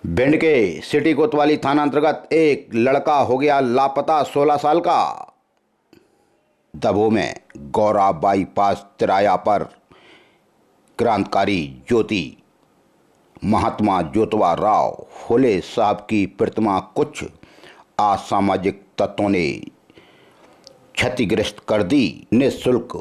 भिंड के सिटी कोतवाली थाना अंतर्गत एक लड़का हो गया लापता 16 साल का। दबों में गौरा बाईपास तिराया पर क्रांतिकारी ज्योति महात्मा ज्योतिबा राव फुले साहब की प्रतिमा कुछ असामाजिक तत्वों ने क्षतिग्रस्त कर दी। निःशुल्क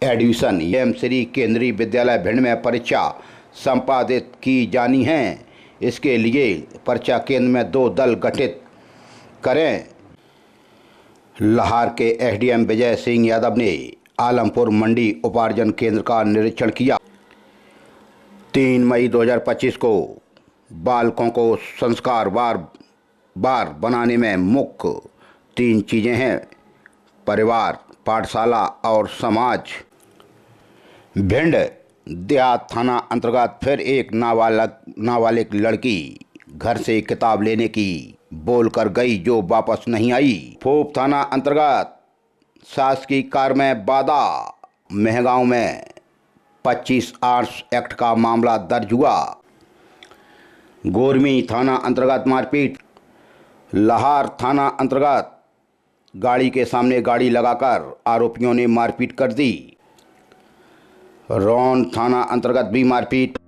एडमिशन एम श्री केंद्रीय विद्यालय भिंड में परीक्षा संपादित की जानी है। इसके लिए परीक्षा केंद्र में 2 दल गठित करें। लाहौर के एसडीएम विजय सिंह यादव ने आलमपुर मंडी उपार्जन केंद्र का निरीक्षण किया। 3 मई 2025 को बालकों को संस्कार बार बनाने में मुख्य 3 चीज़ें हैं: परिवार, पाठशाला और समाज। भिंड देहात थाना अंतर्गत फिर एक नाबालिग लड़की घर से किताब लेने की बोलकर गई जो वापस नहीं आई। फोप थाना अंतर्गत शासकीय कार में बाधा। महगांव में 25 आर्म्स एक्ट का मामला दर्ज हुआ। गोरमी थाना अंतर्गत मारपीट। लाहौर थाना अंतर्गत गाड़ी के सामने गाड़ी लगाकर आरोपियों ने मारपीट कर दी। रौन थाना अंतर्गत भी मारपीट।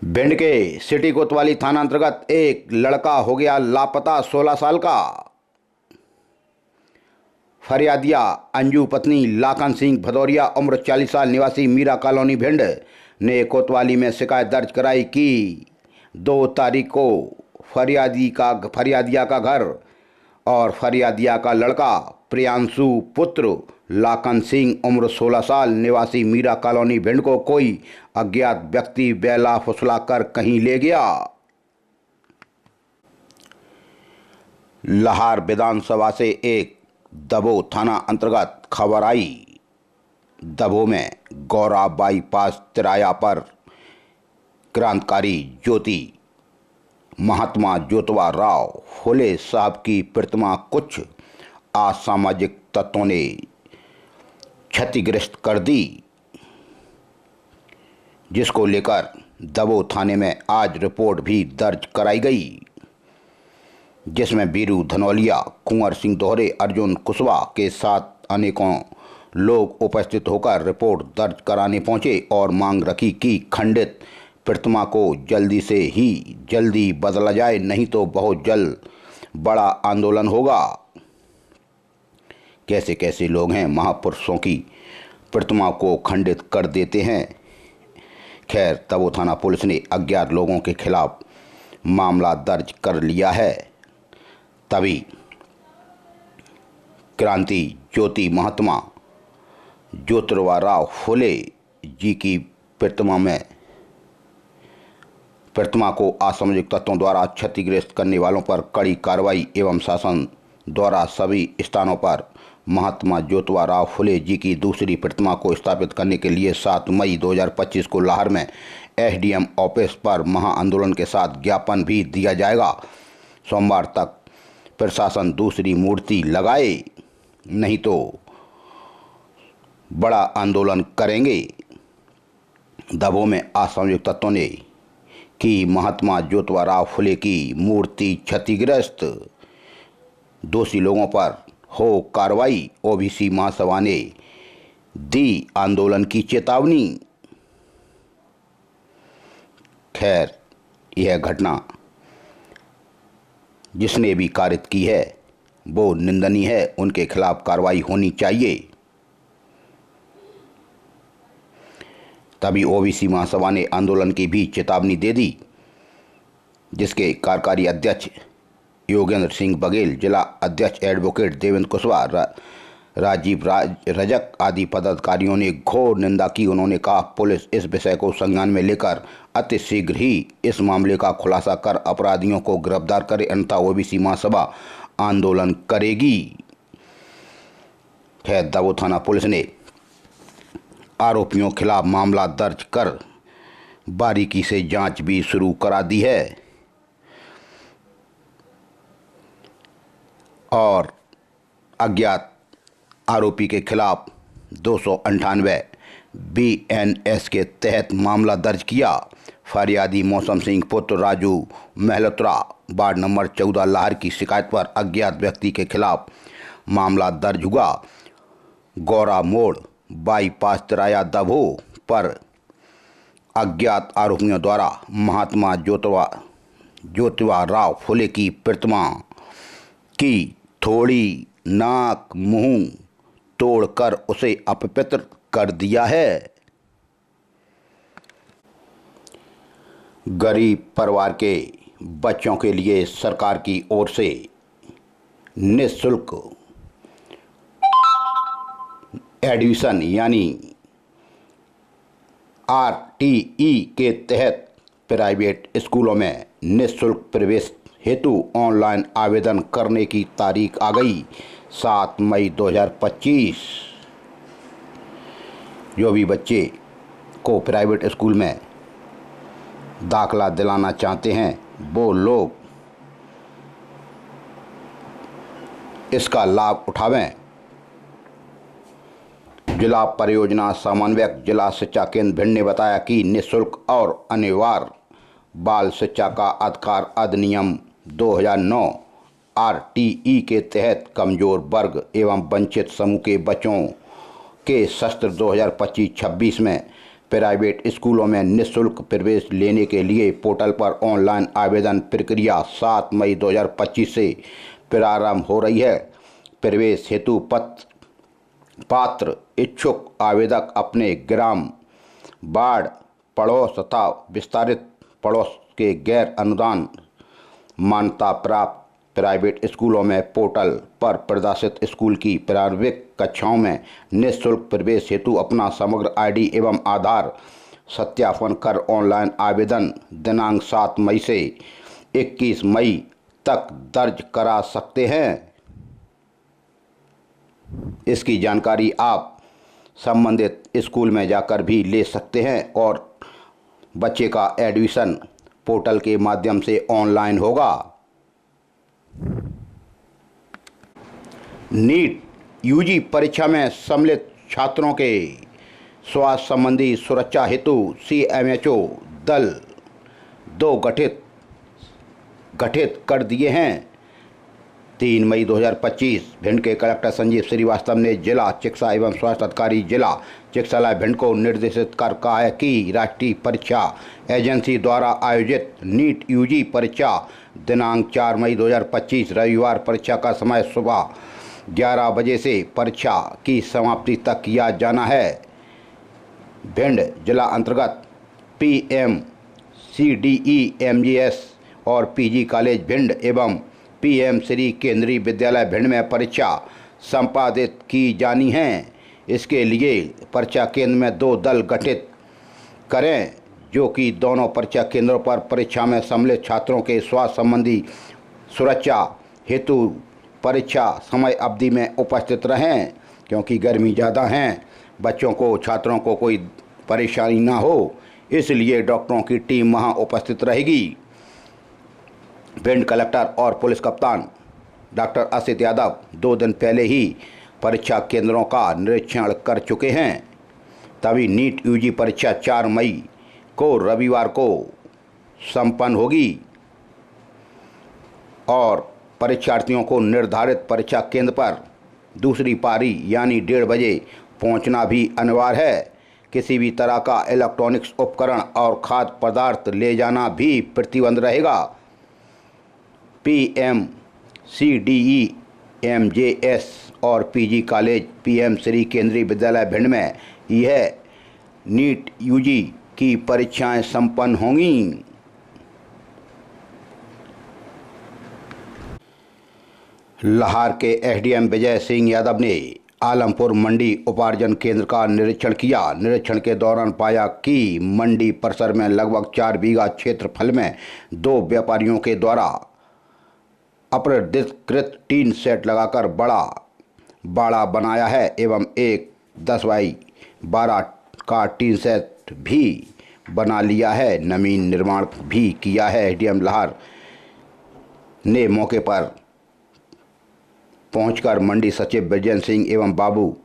भिंड के सिटी कोतवाली थाना अंतर्गत एक लड़का हो गया लापता 16 साल का। फरियादिया अंजू पत्नी लाखन सिंह भदौरिया उम्र 40 साल निवासी मीरा कॉलोनी भिंड ने कोतवाली में शिकायत दर्ज कराई कि 2 तारीख को फरियादिया का घर और फरियादिया का लड़का प्रियांशु पुत्र लाखन सिंह उम्र 16 साल निवासी मीरा कॉलोनी भिंड को कोई अज्ञात व्यक्ति बेला फुसला कर कहीं ले गया। लाहौर विधानसभा से एक दबो थाना अंतर्गत खबर आई। दबो में गौरा बाईपास तिराया पर क्रांतिकारी ज्योति महात्मा ज्योतिबा राव फुले साहब की प्रतिमा कुछ असामाजिक तत्वों ने क्षतिग्रस्त कर दी, जिसको लेकर दबो थाने में आज रिपोर्ट भी दर्ज कराई गई, जिसमें बीरू धनौलिया, कुंवर सिंह दोहरे, अर्जुन कुशवाहा के साथ अनेकों लोग उपस्थित होकर रिपोर्ट दर्ज कराने पहुंचे और मांग रखी कि खंडित प्रतिमा को जल्दी बदला जाए, नहीं तो बहुत जल्द बड़ा आंदोलन होगा। कैसे कैसे लोग हैं, महापुरुषों की प्रतिमा को खंडित कर देते हैं। खैर, दबो थाना पुलिस ने अज्ञात लोगों के खिलाफ मामला दर्ज कर लिया है। तभी क्रांति ज्योति महात्मा ज्योतिबा राव फुले जी की प्रतिमा को असामाजिक तत्वों द्वारा क्षतिग्रस्त करने वालों पर कड़ी कार्रवाई एवं शासन द्वारा सभी स्थानों पर महात्मा ज्योतिबा राव फुले जी की दूसरी प्रतिमा को स्थापित करने के लिए 7 मई 2025 को लाहौर में एसडीएम ऑफिस पर महाआंदोलन के साथ ज्ञापन भी दिया जाएगा। सोमवार तक प्रशासन दूसरी मूर्ति लगाए, नहीं तो बड़ा आंदोलन करेंगे। दबों में असामाजिक तत्वों ने की महात्मा ज्योतिबा राव फुले की मूर्ति क्षतिग्रस्त। दोषी लोगों पर हो कार्रवाई। ओबीसी महासभा ने दी आंदोलन की चेतावनी। खैर, यह घटना जिसने भी कारित की है वो निंदनीय है, उनके खिलाफ कार्रवाई होनी चाहिए। तभी ओबीसी महासभा ने आंदोलन की भी चेतावनी दे दी, जिसके कार्यकारी अध्यक्ष योगेंद्र सिंह बघेल, जिला अध्यक्ष एडवोकेट देवेंद्र कुशवाहा, राजीव रजक आदि पदाधिकारियों ने घोर निंदा की। उन्होंने कहा, पुलिस इस विषय को संज्ञान में लेकर अतिशीघ्र ही इस मामले का खुलासा कर अपराधियों को गिरफ्तार करे, अन्यथा ओबीसी महासभा आंदोलन करेगी। खैर, दबो थाना पुलिस ने आरोपियों के खिलाफ मामला दर्ज कर बारीकी से जांच भी शुरू करा दी है और अज्ञात आरोपी के खिलाफ 298 BNS के तहत मामला दर्ज किया। फरियादी मौसम सिंह पुत्र राजू महलोत्रा वार्ड नंबर 14 लाहर की शिकायत पर अज्ञात व्यक्ति के खिलाफ मामला दर्ज हुआ। गौरा मोड़ बाईपास तिराया दभो पर अज्ञात आरोपियों द्वारा महात्मा ज्योतिबा राव फुले की प्रतिमा की थोड़ी नाक मुंह तोड़कर उसे अपवित्र कर दिया है। गरीब परिवार के बच्चों के लिए सरकार की ओर से निःशुल्क एडमिशन यानी RTE के तहत प्राइवेट स्कूलों में निःशुल्क प्रवेश हेतु ऑनलाइन आवेदन करने की तारीख आ गई 7 मई 2025। जो भी बच्चे को प्राइवेट स्कूल में दाखला दिलाना चाहते हैं वो लोग इसका लाभ उठावें। जिला परियोजना समन्वयक जिला शिक्षा केंद्र भिंड ने बताया कि निःशुल्क और अनिवार्य बाल शिक्षा का अधिकार अधिनियम 2009 RTE के तहत कमजोर वर्ग एवं वंचित समूह के बच्चों के सत्र 2025-26 में प्राइवेट स्कूलों में निःशुल्क प्रवेश लेने के लिए पोर्टल पर ऑनलाइन आवेदन प्रक्रिया 7 मई 2025 से प्रारंभ हो रही है। प्रवेश हेतु पात्र इच्छुक आवेदक अपने ग्राम, वार्ड, पड़ोस तथा विस्तारित पड़ोस के गैर अनुदान मान्यता प्राप्त प्राइवेट स्कूलों में पोर्टल पर प्रदर्शित स्कूल की प्रारंभिक कक्षाओं में निःशुल्क प्रवेश हेतु अपना समग्र ID एवं आधार सत्यापन कर ऑनलाइन आवेदन दिनांक 7 मई से 21 मई तक दर्ज करा सकते हैं। इसकी जानकारी आप संबंधित स्कूल में जाकर भी ले सकते हैं और बच्चे का एडमिशन पोर्टल के माध्यम से ऑनलाइन होगा। नीट UG परीक्षा में सम्मिलित छात्रों के स्वास्थ्य संबंधी सुरक्षा हेतु CMHO दल 2 गठित कर दिए हैं। 3 मई 2025 भिंड के कलेक्टर संजीव श्रीवास्तव ने जिला चिकित्सा एवं स्वास्थ्य अधिकारी जिला चिकित्सालय भिंड को निर्देशित कर कहा है कि राष्ट्रीय परीक्षा एजेंसी द्वारा आयोजित नीट UG परीक्षा दिनांक 4 मई 2025 रविवार परीक्षा का समय सुबह 11 बजे से परीक्षा की समाप्ति तक किया जाना है। भिंड जिला अंतर्गत PMCDE MGS और PG कॉलेज भिंड एवं PM श्री केंद्रीय विद्यालय भिंड में परीक्षा संपादित की जानी है। इसके लिए परीक्षा केंद्र में 2 दल गठित करें जो कि दोनों परीक्षा केंद्रों पर परीक्षा में सम्मिलित छात्रों के स्वास्थ्य संबंधी सुरक्षा हेतु परीक्षा समय अवधि में उपस्थित रहें, क्योंकि गर्मी ज़्यादा है, बच्चों को छात्रों को कोई परेशानी ना हो, इसलिए डॉक्टरों की टीम वहां उपस्थित रहेगी। भिंड कलेक्टर और पुलिस कप्तान डॉक्टर असित यादव 2 दिन पहले ही परीक्षा केंद्रों का निरीक्षण कर चुके हैं। तभी नीट UG परीक्षा 4 मई को रविवार को संपन्न होगी और परीक्षार्थियों को निर्धारित परीक्षा केंद्र पर दूसरी पारी यानी 1:30 बजे पहुंचना भी अनिवार्य है। किसी भी तरह का इलेक्ट्रॉनिक्स उपकरण और खाद्य पदार्थ ले जाना भी प्रतिबंध रहेगा। PMCDE MJS और PG कॉलेज PM श्री केंद्रीय विद्यालय भिंड में यह नीट UG की परीक्षाएं संपन्न होंगी। लाहौर के SDM विजय सिंह यादव ने आलमपुर मंडी उपार्जन केंद्र का निरीक्षण किया। निरीक्षण के दौरान पाया कि मंडी परिसर में लगभग 4 बीघा क्षेत्रफल में 2 व्यापारियों के द्वारा अप्राधिकृत टीन सेट लगाकर बड़ा बाड़ा बनाया है एवं एक 10 बाई 12 का टीन सेट भी बना लिया है। नवीन निर्माण भी किया है। SDM लाहौर ने मौके पर पहुंचकर मंडी सचिव बिजन सिंह एवं बाबू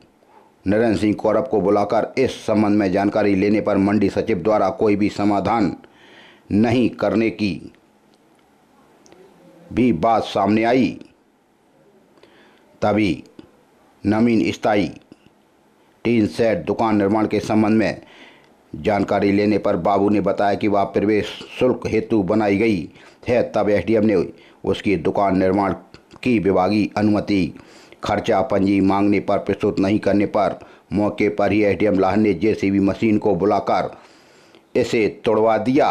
नरेंद्र सिंह कौरव को बुलाकर इस संबंध में जानकारी लेने पर मंडी सचिव द्वारा कोई भी समाधान नहीं करने की भी बात सामने आई। तभी नवीन स्थायी टीन शेड दुकान निर्माण के संबंध में जानकारी लेने पर बाबू ने बताया कि वह प्रवेश शुल्क हेतु बनाई गई है। तब एसडीएम ने उसकी दुकान निर्माण की विभागीय अनुमति खर्चा पंजी मांगने पर प्रस्तुत नहीं करने पर मौके पर ही एसडीएम लाहर ने जेसीबी मशीन को बुलाकर इसे तोड़वा दिया,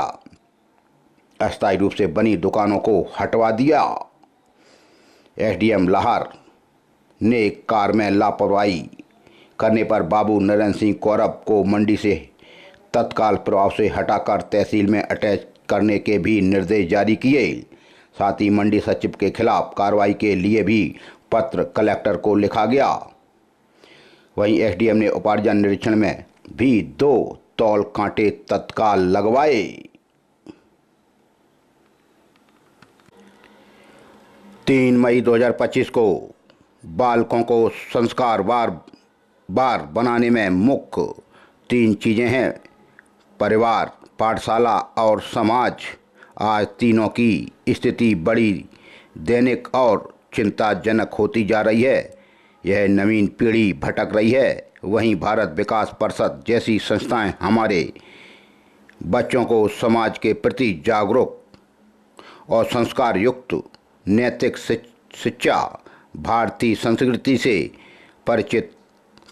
अस्थायी रूप से बनी दुकानों को हटवा दिया। एसडीएम लाहर ने कार में लापरवाही करने पर बाबू नरेंद्र सिंह कौरव को मंडी से तत्काल प्रभाव से हटाकर तहसील में अटैच करने के भी निर्देश जारी किए। साथ ही मंडी सचिव के खिलाफ कार्रवाई के लिए भी पत्र कलेक्टर को लिखा गया। वहीं एसडीएम ने उपार्जन निरीक्षण में भी 2 तौल कांटे तत्काल लगवाए। 3 मई 2025 को बालकों को संस्कार बार बनाने में मुख्य 3 चीज़ें हैं, परिवार, पाठशाला और समाज। आज तीनों की स्थिति बड़ी दैनिक और चिंताजनक होती जा रही है। यह नवीन पीढ़ी भटक रही है। वहीं भारत विकास परिषद जैसी संस्थाएं हमारे बच्चों को समाज के प्रति जागरूक और संस्कार युक्त नैतिक शिक्षा, भारतीय संस्कृति से परिचित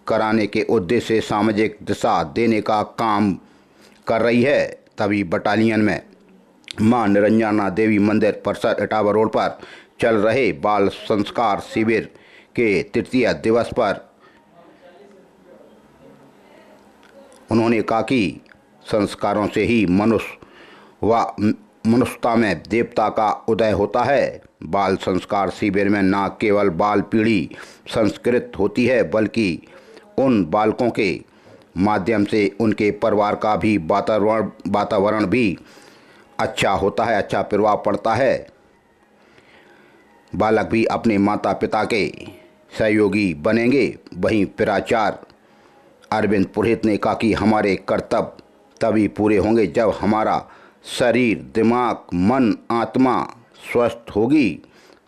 कराने के उद्देश्य से सामाजिक दिशा देने का काम कर रही है। तभी बटालियन में मां निरंजना देवी मंदिर परिसर इटावा रोड पर चल रहे बाल संस्कार शिविर के तृतीय दिवस पर उन्होंने कहा कि संस्कारों से ही मनुष्यता में देवता का उदय होता है। बाल संस्कार शिविर में न केवल बाल पीढ़ी संस्कृत होती है बल्कि उन बालकों के माध्यम से उनके परिवार का भी वातावरण भी अच्छा होता है, अच्छा प्रभाव पड़ता है। बालक भी अपने माता पिता के सहयोगी बनेंगे। वहीं प्राचार्य अरविंद पुरोहित ने कहा कि हमारे कर्तव्य तभी पूरे होंगे जब हमारा शरीर, दिमाग, मन, आत्मा स्वस्थ होगी।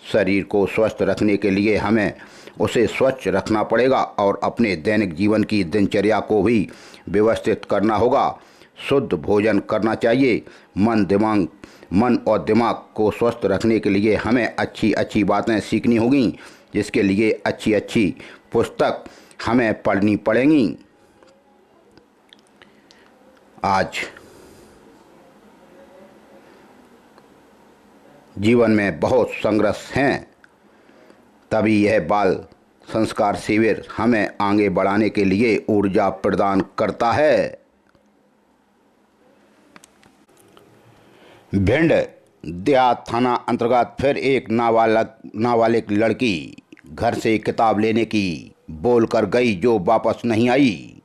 शरीर को स्वस्थ रखने के लिए हमें उसे स्वच्छ रखना पड़ेगा और अपने दैनिक जीवन की दिनचर्या को भी व्यवस्थित करना होगा। शुद्ध भोजन करना चाहिए। मन और दिमाग को स्वस्थ रखने के लिए हमें अच्छी अच्छी बातें सीखनी होगी, जिसके लिए अच्छी अच्छी पुस्तक हमें पढ़नी पड़ेंगी। आज जीवन में बहुत संघर्ष हैं, तभी यह बाल संस्कार शिविर हमें आगे बढ़ाने के लिए ऊर्जा प्रदान करता है। भिंड देहात थाना अंतर्गत फिर एक नाबालिग लड़की घर से किताब लेने की बोलकर गई जो वापस नहीं आई।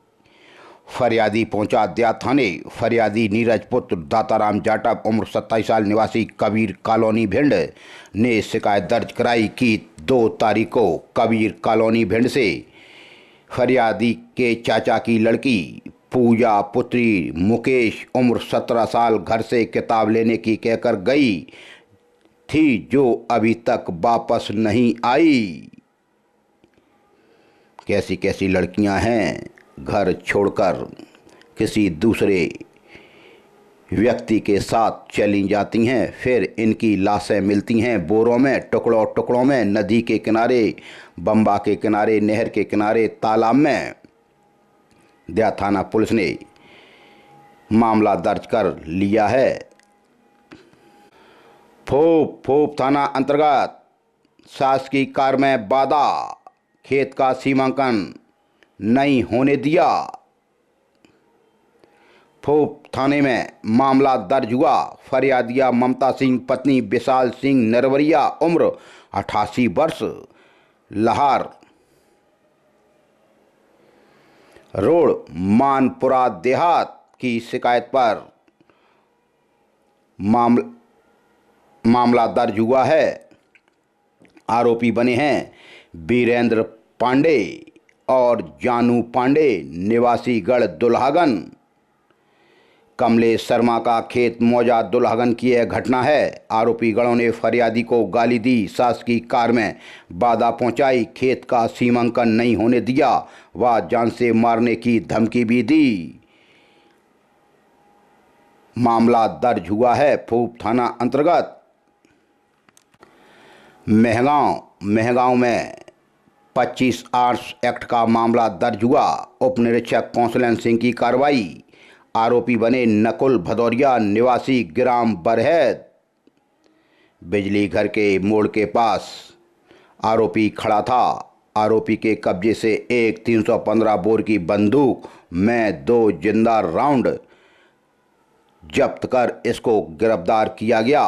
फरियादी पहुंचा देहात थाने। फरियादी नीरज पुत्र दाताराम जाटव उम्र 27 साल निवासी कबीर कॉलोनी भिंड ने शिकायत दर्ज कराई कि 2 तारीख को कबीर कॉलोनी भिंड से फरियादी के चाचा की लड़की पूजा पुत्री मुकेश उम्र 17 साल घर से किताब लेने की कहकर गई थी, जो अभी तक वापस नहीं आई। कैसी कैसी लड़कियां हैं, घर छोड़कर किसी दूसरे व्यक्ति के साथ चली जाती हैं, फिर इनकी लाशें मिलती हैं बोरों में, टुकड़ों टुकड़ों में, नदी के किनारे, बम्बा के किनारे, नहर के किनारे, तालाब में। देहात थाना पुलिस ने मामला दर्ज कर लिया है। फोप थाना अंतर्गत शासकीय कार्य में बाधा, खेत का सीमांकन नहीं होने दिया। फोप थाने में मामला दर्ज हुआ। फरियादिया ममता सिंह पत्नी विशाल सिंह नरवरिया उम्र 88 वर्ष लाहौर रोड मानपुरा देहात की शिकायत पर मामला दर्ज हुआ है। आरोपी बने हैं वीरेंद्र पांडे और जानू पांडे निवासी गढ़ दुल्हागन। कमलेश शर्मा का खेत मौजा दुल्हागन की यह घटना है। आरोपी गणों ने फरियादी को गाली दी, शासकीय कार में बाधा पहुंचाई, खेत का सीमांकन नहीं होने दिया व जान से मारने की धमकी भी दी। मामला दर्ज हुआ है फूप थाना अंतर्गत। मेहगांव में 25 आर्म्स एक्ट का मामला दर्ज हुआ। उप निरीक्षक कौशलन सिंह की कार्रवाई। आरोपी बने नकुल भदौरिया निवासी ग्राम बरहेद। बिजली घर के मोड़ के पास आरोपी खड़ा था। आरोपी के कब्जे से एक 315 बोर की बंदूक में 2 जिंदा राउंड जब्त कर इसको गिरफ्तार किया गया।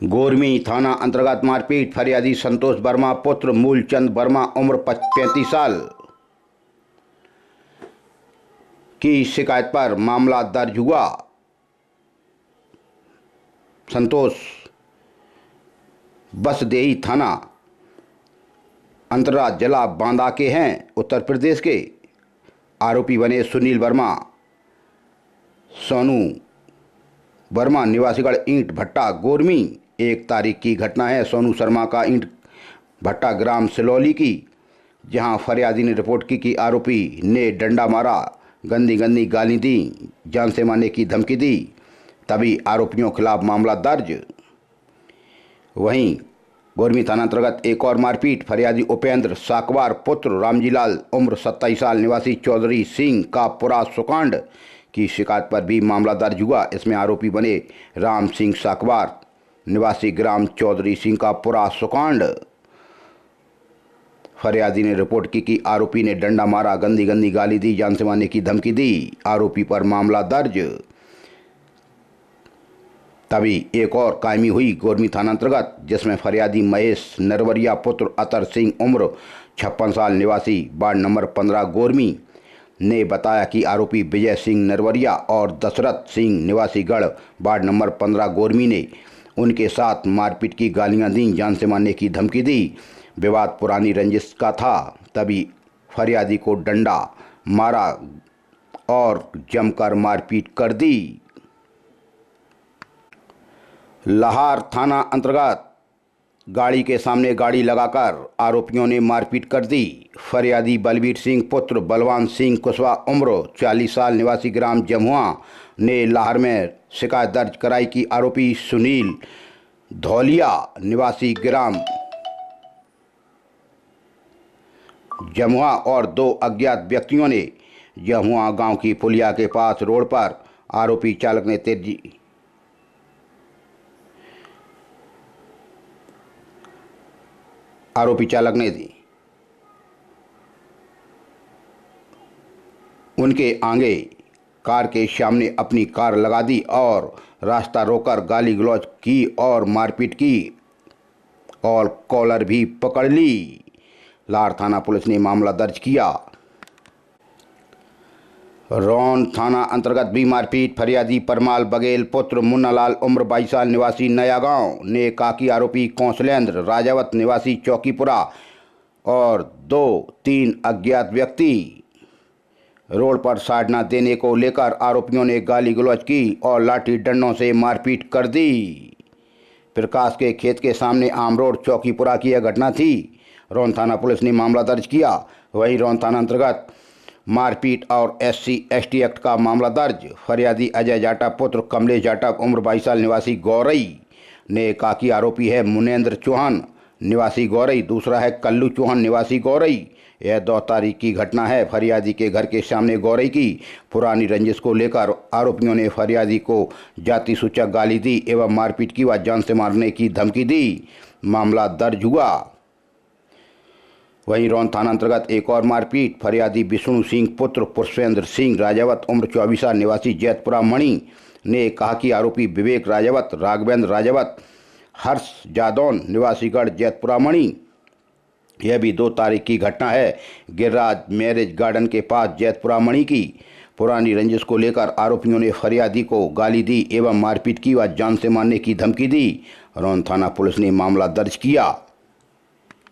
गोरमी थाना अंतर्गत मारपीट। फरियादी संतोष वर्मा पुत्र मूलचंद वर्मा उम्र 35 साल की शिकायत पर मामला दर्ज हुआ। संतोष बसदेही थाना अंतर्गत जिला बांदा के हैं, उत्तर प्रदेश के। आरोपी बने सुनील वर्मा, सोनू वर्मा निवासीगढ़ ईंट भट्टा गोरमी। 1 तारीख की घटना है। सोनू शर्मा का ईंट भट्टा ग्राम सिलौली की, जहां फरियादी ने रिपोर्ट की कि आरोपी ने डंडा मारा, गंदी गाली दी, जान से मारने की धमकी दी। तभी आरोपियों के खिलाफ मामला दर्ज। वहीं गोरमी थाना अंतर्गत एक और मारपीट। फरियादी उपेंद्र साकवार पुत्र रामजीलाल उम्र 27 साल निवासी चौधरी सिंह का पुरा सुकांड की शिकायत पर भी मामला दर्ज हुआ। इसमें आरोपी बने राम सिंह साकवार निवासी ग्राम चौधरी सिंह का पुरा सुकांड। फरियादी ने रिपोर्ट की कि आरोपी ने डंडा मारा, गंदी गाली दी, जान से मारने की धमकी दी। आरोपी पर मामला दर्ज। तभी एक और कायमी हुई गोरमी थाना अंतर्गत, जिसमें फरियादी महेश नरवरिया पुत्र अतर सिंह उम्र 56 साल निवासी वार्ड नंबर 15 गोरमी ने बताया कि आरोपी विजय सिंह नरवरिया और दशरथ सिंह निवासी गढ़ वार्ड नंबर 15 गोरमी ने उनके साथ मारपीट की, गालियां दी, जान से मारने की धमकी दी। विवाद पुरानी रंजिश का था। तभी फरियादी को डंडा मारा और जमकर मारपीट कर दी। लाहार थाना अंतर्गत गाड़ी के सामने गाड़ी लगाकर आरोपियों ने मारपीट कर दी। फरियादी बलबीर सिंह पुत्र बलवान सिंह कुशवाहा उम्र 40 साल निवासी ग्राम जमुआ ने लाहौर में शिकायत दर्ज कराई कि आरोपी सुनील धौलिया निवासी ग्राम जमुआ और 2 अज्ञात व्यक्तियों ने जमुआ गांव की पुलिया के पास रोड पर आरोपी चालक ने उनके आगे कार के सामने अपनी कार लगा दी और रास्ता रोककर गाली गलौज की और मारपीट की और कॉलर भी पकड़ ली। लार थाना पुलिस ने मामला दर्ज किया। रौन थाना अंतर्गत भी मारपीट। फरियादी परमाल बघेल पुत्र मुन्नालाल उम्र 22 साल निवासी नया गांव ने कहा कि आरोपी कौशलेंद्र राजावत निवासी चौकीपुरा और 2-3 अज्ञात व्यक्ति रोड पर साइड न देने को लेकर आरोपियों ने गाली गलौज की और लाठी डंडों से मारपीट कर दी। प्रकाश के खेत के सामने आम रोड चौकीपुरा की यह घटना थी। रौन थाना पुलिस ने मामला दर्ज किया। वहीं रौन थाना अंतर्गत मारपीट और SC/ST एक्ट का मामला दर्ज। फरियादी अजय जाटव पुत्र कमलेश जाटव उम्र 22 साल निवासी गौरई ने कहा कि आरोपी है मुनेंद्र चौहान निवासी गौरई, दूसरा है कल्लू चौहान निवासी गौरई। यह 2 तारीख की घटना है। फरियादी के घर के सामने गौरई की पुरानी रंजिश को लेकर आरोपियों ने फरियादी को जाति सूचक गाली दी एवं मारपीट की व जान से मारने की धमकी दी। मामला दर्ज हुआ। वहीं रौन थाना अंतर्गत एक और मारपीट। फरियादी विष्णु सिंह पुत्र पुष्पेंद्र सिंह राजावत उम्र 24 साल निवासी जैतपुरा मणि ने कहा कि आरोपी विवेक राजावत, राघवेंद्र राजावत, हर्ष जादौन निवासीगढ़ जैतपुरा मणि। यह भी 2 तारीख की घटना है। गिरिराज मैरिज गार्डन के पास जैतपुरा मणि की। पुरानी रंजिश को लेकर आरोपियों ने फरियादी को गाली दी एवं मारपीट की व जान से मारने की धमकी दी। रौन थाना पुलिस ने मामला दर्ज किया।